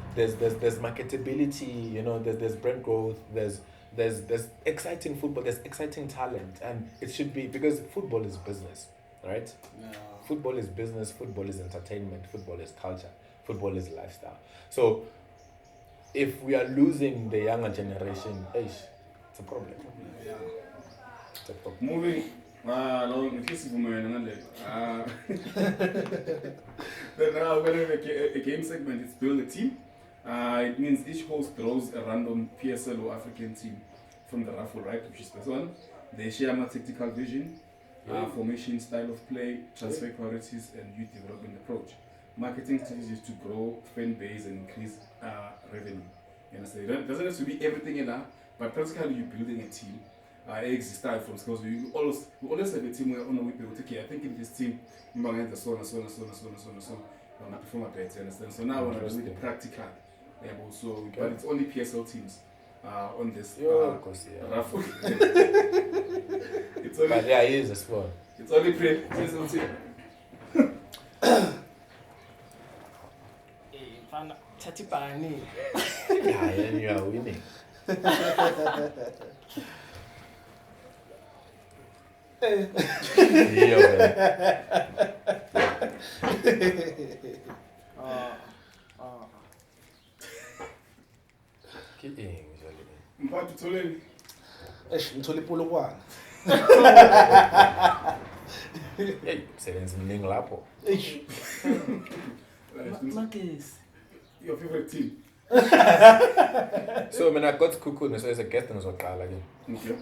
marketability, you know, there's brand growth, there's exciting football, there's exciting talent, and it should be, because football is business, right? Yeah. Football is business, football is entertainment, football is culture, football is lifestyle. So if we are losing the younger generation, it's a problem. Yeah. It's a problem. Moving. Long kiss for my Then now when we have a game segment, it's build a team. It means each host draws a random PSL or African team from the raffle, right? Which is this one. They share my tactical vision, formation, style of play, transfer priorities, and youth development approach. Marketing strategies to grow fan base and increase revenue. You understand? It doesn't have to be everything in that, but practically you're building a team. Exit style from because we always have a team where we build. Okay, I think in this team, so and so, I'm perform better. Understand? So now we're doing the practical. So, but it's only PSL teams on this raffle. It's only, But yeah, he is as well. it's only PSL team. Yeah, and you are winning. Mphathi Tholeni. Ngithola ipolokwane. Hey, sebenza mningi lapho. Marcus. Your favorite team. So when I got Kukune, so as a guest ngizoqala ke. Okay.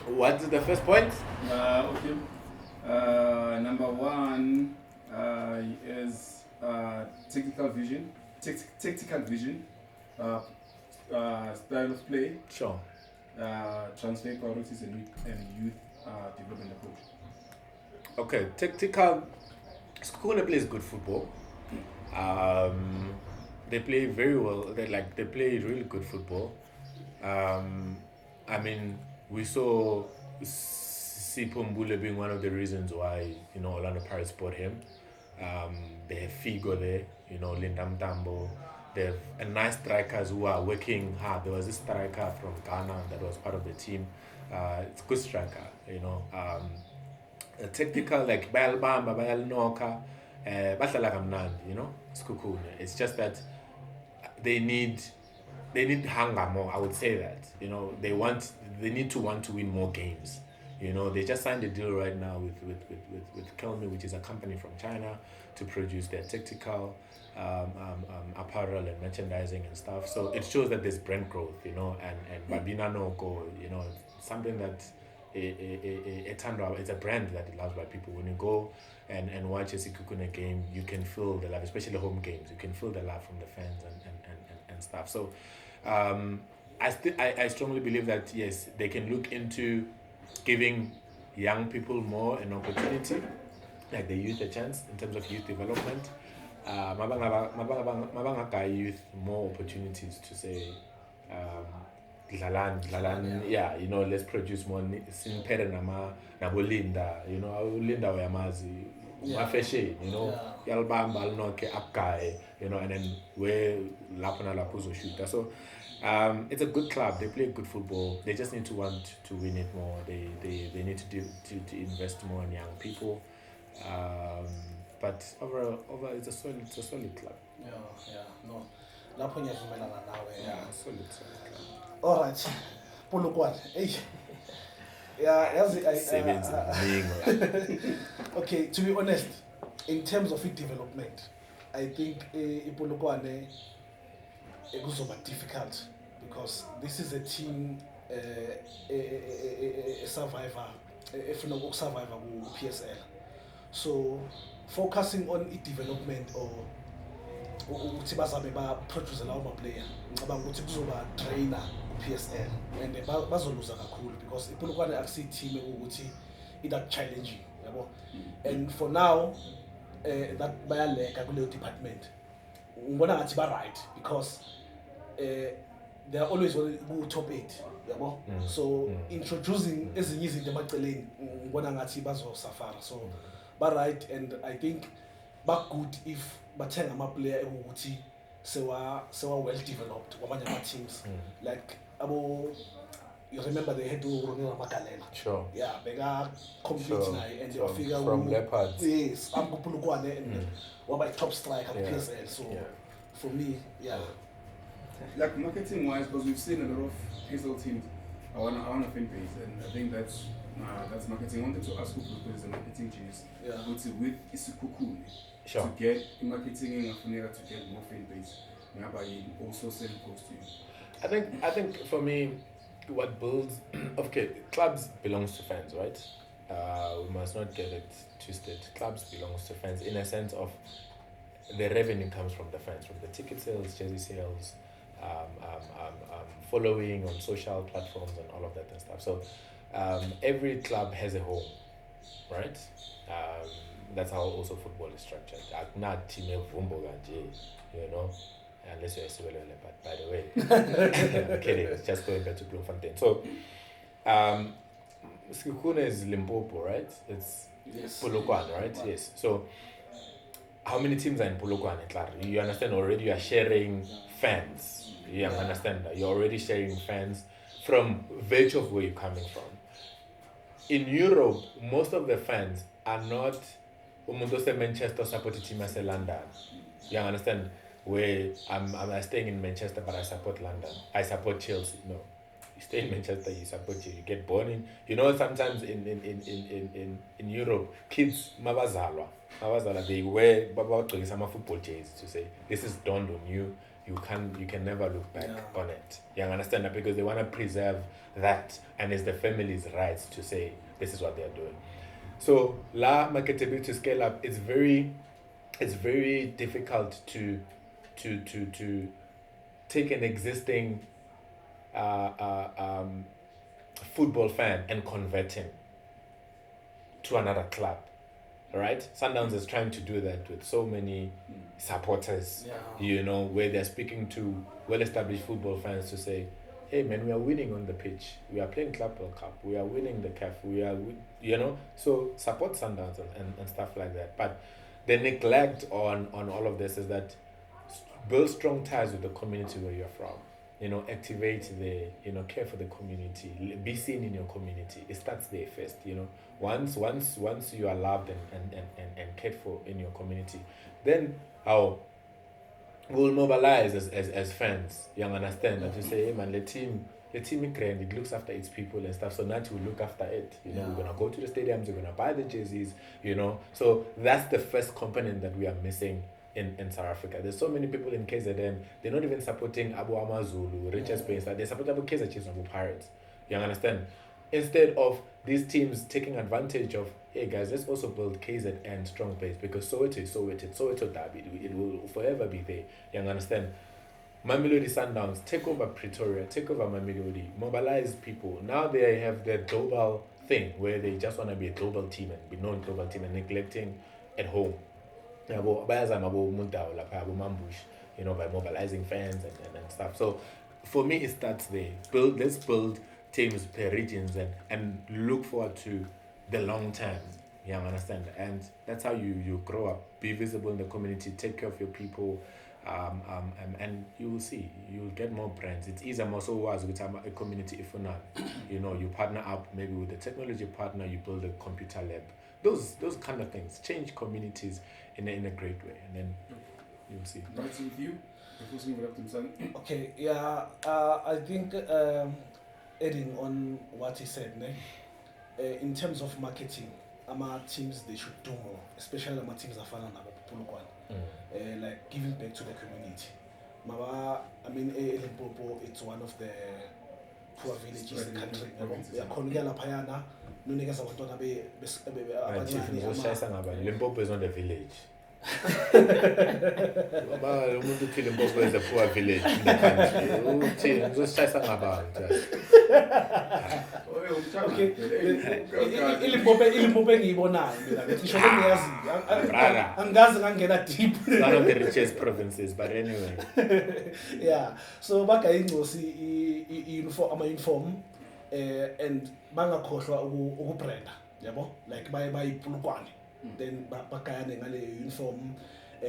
What is the first point? Okay. Number one is tactical vision. Tactical vision. Style of play. Sure. Transfer priorities and youth development approach. Okay, tactical. Kukune plays good football. They play very well. They play really good football. I mean, we saw Sipho Mbule being one of the reasons why, you know, Orlando Pirates bought him. They have Figo there, you know, Lindam Tambo. They have a nice strikers who are working hard. There was this striker from Ghana that was part of the team. It's a good striker, you know. A tactical, like Bayal Bamba, Bayal Noka, Batlala Kamnandi, you know, it's Kukune. It's just that they need hunger more, I would say that. You know, they need to want to win more games. You know, they just signed a deal right now with Kelme, which is a company from China, to produce their tactical apparel and merchandising and stuff. So it shows that there's brand growth, you know, and Babina Noko, you know, something that it's a brand that is loved by people. When you go and watch a Sikukune game, you can feel the love, especially home games. You can feel the love from the fans and stuff. So I strongly believe that, yes, they can look into giving young people more an opportunity, like the youth a chance in terms of youth development. Mabanga youth more opportunities to say, Dlalan, yeah, you know, let's produce more. Simpere Nabolinda, you know, Linda Oyamazi, Mafeshe, you know, Yalbamba, Alnoke, Apkai, you know, and then where Lapana Lapuzo shooter. So it's a good club. They play good football. They just need to want to win it more. They need to invest more in young people. But overall, it's a solid club. Yeah, no. Lapho ngiyavumelana nawe. Yeah, solid club. All right. Polokwane. Hey. Yeah, okay, to be honest, in terms of development, I think Polokwane is difficult because this is a team, a survivor, if not survivor with PSL. So focusing on development or ukuthi bazabe ba-produce lawo player ngicabanga ukuthi kuzoba trainer ku-PSL and bazoluza kakhulu because iPolokwane akusiyi team ukuthi ita challenging yabo. And for now that bayaleka kuleyo department ngibona ngathi ba right because they are always ku top 8 yabo so introducing ezinye izinto emaceleni ngibona ngathi bazosafara so ba right and I think ba good if bathenga ama player ukuthi sewa well developed kwamanye ama teams like you remember they had to Ronaldo Magalela. Sure. Yeah, bega compete naye and wafika from Leopards. Yes, amkupulukwane and waba top striker PSL. So for me, like marketing wise, because we've seen a lot of PSL teams. I want a fan base, and I think that's marketing. I wanted to ask you because the marketing changes. Yeah. With Isikuku Sure. to get in marketing and Afunera to get more fan base. Maybe also send post to you. I think for me, what builds okay, clubs belongs to fans, right? We must not get it twisted. Clubs belongs to fans in a sense of the revenue comes from the fans, from the ticket sales, jersey sales, following on social platforms and all of that and stuff. So every club has a home, right? That's how also football is structured. Not team you know. Unless you're Siwelele, but by the way, I'm kidding, it's just going back to Bloemfontein. So, Sekhukhune is Limpopo, right? It's Polokwane, right? Yes. So, how many teams are in Polokwane? You understand already you are sharing fans. You understand that? You're already sharing fans from virtue of where you're coming from. In Europe, most of the fans are not Manchester supported team as a London. You understand? Where I'm staying in Manchester, but I support London. I support Chelsea. No, you stay in Manchester, you support Chelsea. You get born in. You know, sometimes in Europe, kids mabazalwa, they wear some football jerseys to say this is dawned on you. You can never look back on it. You understand that because they want to preserve that, and it's the family's rights to say this is what they are doing. So la marketability to scale up. It's very difficult to take an existing football fan and convert him to another club, right? Sundowns is trying to do that with so many supporters, you know, where they're speaking to well-established football fans to say, hey man, we are winning on the pitch, we are playing Club World Cup, we are winning the CAF, we are, you know, so support Sundowns and stuff like that. But the neglect on all of this is that build strong ties with the community where you're from. You know, activate care for the community, be seen in your community. It starts there first, you know. Once you are loved and cared for in your community, then we'll mobilize as fans. You understand that you say, hey man, the team it looks after its people and stuff, so now we'll look after it. You know, we're gonna go to the stadiums, we're gonna buy the jerseys, you know. So that's the first component that we are missing in South Africa. There's so many people in KZN, they're not even supporting Abu Amazulu, Richards Bay, they support Abu Kaizer Chiefs and Abu Pirates. You understand? Instead of these teams taking advantage of, hey guys, let's also build KZN strong base, because Soweto derby, it will forever be there. You understand? Mamelodi Sundowns, take over Pretoria, take over Mamelodi, mobilize people. Now they have the global thing where they just want to be a global team and be known global team and neglecting at home. You know, by mobilizing fans and stuff. So for me, it starts there. Let's build teams per regions and look forward to the long term. You understand? And that's how you grow up. Be visible in the community, take care of your people. And you will see, you will get more brands. It's easier more so was with a community if not, you know, you partner up maybe with a technology partner, you build a computer lab. Those kind of things change communities in a great way, and then you'll see. Right with you? Okay, I think adding on what he said, in terms of marketing, our teams they should do more, especially our teams are falling like giving back to the community. I mean, Limpopo, it's one of the poor villages in the country. Limpopo is not a village. Baba umuntu uthile impopo is a poor village in the country. Uthini ngizosishayisa ngabantu. Okay. Ilimpopo engiyibonayo mina ngisho engiyaziyo. Angazi ngangena deep. One of the richest provinces, but anyway. Yeah. So baka ingosi ama-uniform and bangakhohlwa ukubranda, yabo? Like bayipulukwane. Then bakayane ngale uniform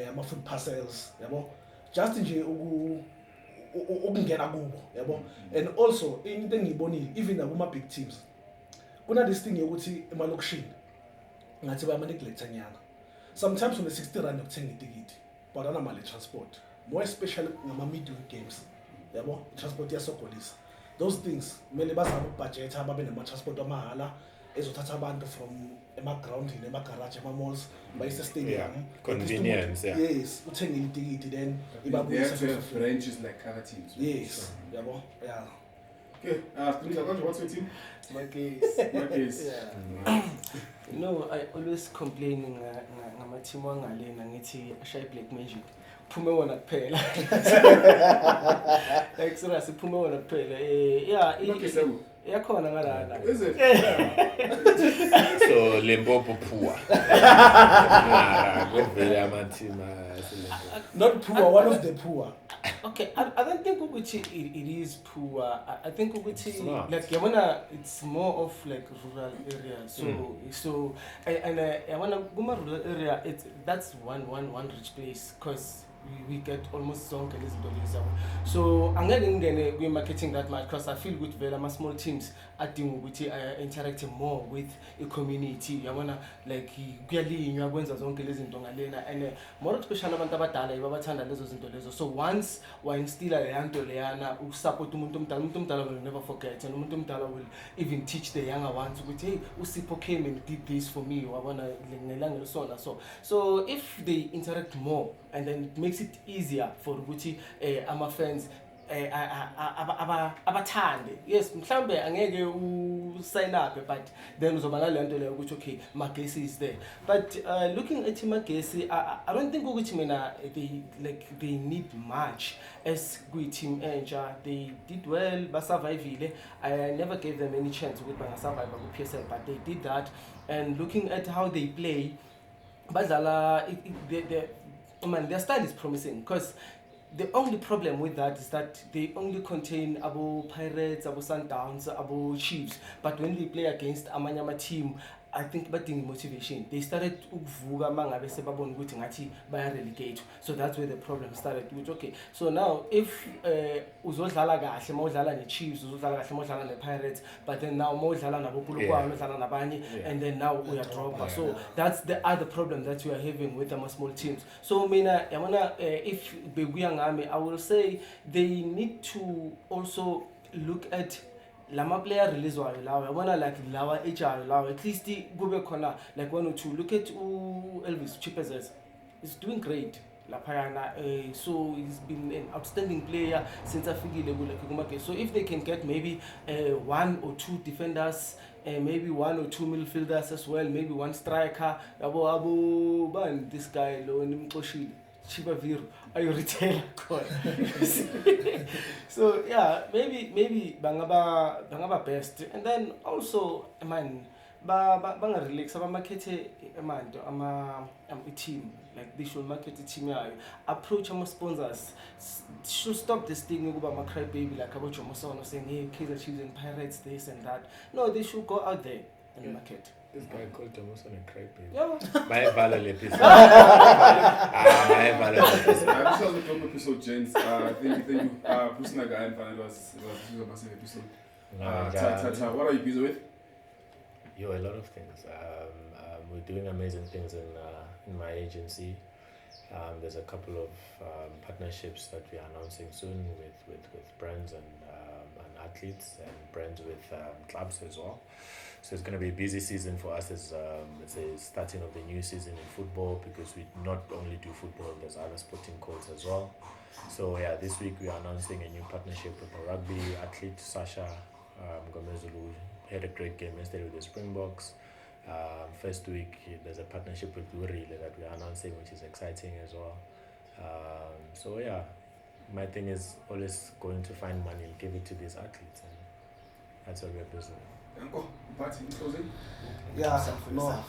ama-food parcels, yabo? Just nje ukungena kubo, yabo? And also into engiyibonile even nakuma big teams kuna this thing yokuthi emalokishini ngathi bayama-neglect nyana. Sometimes une 60 rand yokuthenga itikiti but anamali transport, more especially ngama-midweek games, yabo? Transport iyasogolisa. Those things kumele bazame ukubudget babe nama-transport amahala ezothatha abantu from ema-ground ema-garage ema-malls bayise stadium. Convenience, yeah. Yes, uthenge itikiti then They have to have branches like other teams. yes, yabo? Yeah. Okay, what's your team? My case. Yeah. You know, I always complain ngama-team wangalena ngithi ashaye black magic. Phume wona kuphela. Like serious phume wona kuphela. Yeah, yakhona ngalana. Is it? So Limpopo poor. Not poor, one of the poor. Okay, I don't think it is poor. I think It's not. like Yamana, it's more of like rural area. So and Yamana Guma rural area. That's one rich place because we get almost zonke lezinto. So angeke we marketing that much because I feel good vela ama small teams adinga ukuthi interact more with a community. Yabona like kuyalinywa kwenza zonke lezi zinto ngalena and more especially abantu abadala babathanda lezo zinto lezo. So once wa instilla le yanto leyana ukusupport umuntu omdala will never forget and umuntu omdala will even teach the younger ones ukuthi hey uSipho came and did this for me wabona ngelanga lesona. So if they interact more and then it makes it easier for ukuthi ama fans abathande. Yes, mhlambe angeke sign up but then uzobala lento leyo ukuthi okay Magesi is there. But looking at Magesi, I don't think ukuthi mina they need much as good team entsha. They did well, ba survivile. I never gave them any chance ukuthi banga survive ku PSL but they did that. And looking at how they play badlala their style is promising because the only problem with that is that they only contain Abo Pirates, Abo Sundowns, Abo Chiefs. But when they play against Amanyama team, I think batting motivation. They started ukuvuka mangabe sebabona ukuthi ngathi baya relegate. So that's where the problem started. Which okay. So now if uzodlala kahle mawudlala ne-Chiefs, uzodlala kahle mawudlala ne-Pirates, but then now mawudlala nabo Polokwane, udlala nabanye and then now we are drop. So that's the other problem that we are having with the small teams. So mina yabona if bekuya ngami I will say they need to also look at lama player release wayo lawa yabona like lawa ejayo lawa at least kube khona like one or two. Look at Elvis Chipezes, he's doing great laphayana. So he's been an outstanding player since afikile kule. So if they can get maybe one or two defenders, maybe one or two midfielders as well, maybe one striker, abo ban this guy lo nimxoshile Chiba Viru, are you retail? So yeah, maybe bangaba best, and then also man banga relax abamakhethe amanto ama team, like they should market the team yayo, approach our sponsors, should stop this thing ukuba ma cry baby like about Jomosono saying hey Kaizer Chiefs and Pirates this and that. No, they should go out there and market. This guy called Thomas on a cry baby. Yeah. My valid episode. This was the top episode, gents. Thank you. Pusina guy and it was a massive episode. What are you busy with? A lot of things. We're doing amazing things in my agency. There's a couple of partnerships that we are announcing soon with brands and athletes and brands with clubs as well. So it's going to be a busy season for us as it's a starting of the new season in football because we not only do football, there's other sporting codes as well. So yeah, this week we are announcing a new partnership with a rugby athlete, Sasha Gomezulu. Had a great game yesterday with the Springboks. First week, there's a partnership with Uri that we're announcing, which is exciting as well. So yeah, my thing is always going to find money and give it to these athletes, and that's what we're busy with. Uncle, party in closing? Yeah, no.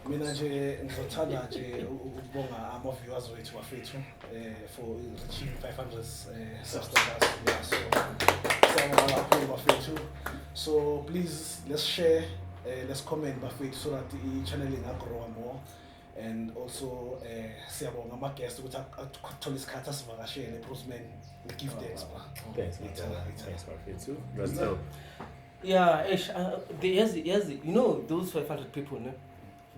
Mina nje ngizothanda nje ukubonga ama-viewers wethu bafethu for reaching 500 subscribers. Yeah, so siyabonga kakhulu bafethu. So please let's share, let's comment bafethu so that i-channel ingagrow more. And also siyabonga ama-guest ukuthi athole isikhathi asivakashele Brosman give thanks. Thanks bafethu. That's dope. Yeah, you know those 500 people, ne?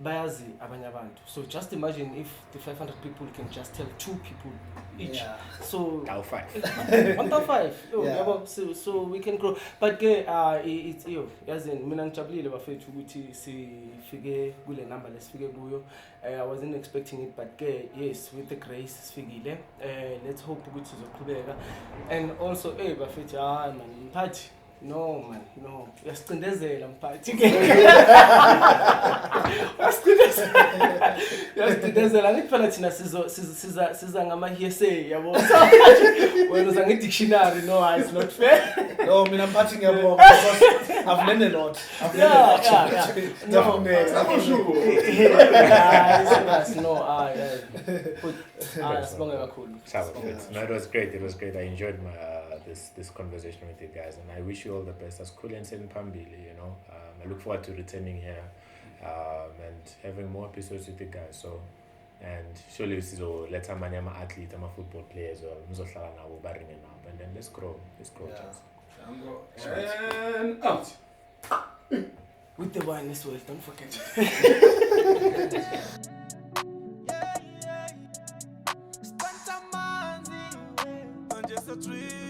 Bayazi abanye abantu. So just imagine if the 500 people can just tell 2 people each. Yeah. So 1,500. 1,500. Yeah. So we can grow. But it's yazi mina ngijabulile bafethu ukuthi sifike kule number lesifike kuyo. I wasn't expecting it, but yes, with the grace sifikile. Let's hope ukuthi sizoqhubeka. And also bafethu man mphathi. No man, no. Uyasicindezela mphathi. Uyasicindezela ngikuphela thina siza ngama hearsay yabo. Wena uza nge-dictionary, no, it's not fair. No, mina mphathi ngiyabonga because I've learned a lot. Yeah. Sibonge kakhulu. No, it was great. It was great. I enjoyed this conversation with you guys, and I wish you all the best. As cool and Pambili, you know. I look forward to returning here and having more episodes with you guys. So, and surely this is let some athlete, football players, or and then let's grow. And out. With the wine as well, don't forget. Just a dream.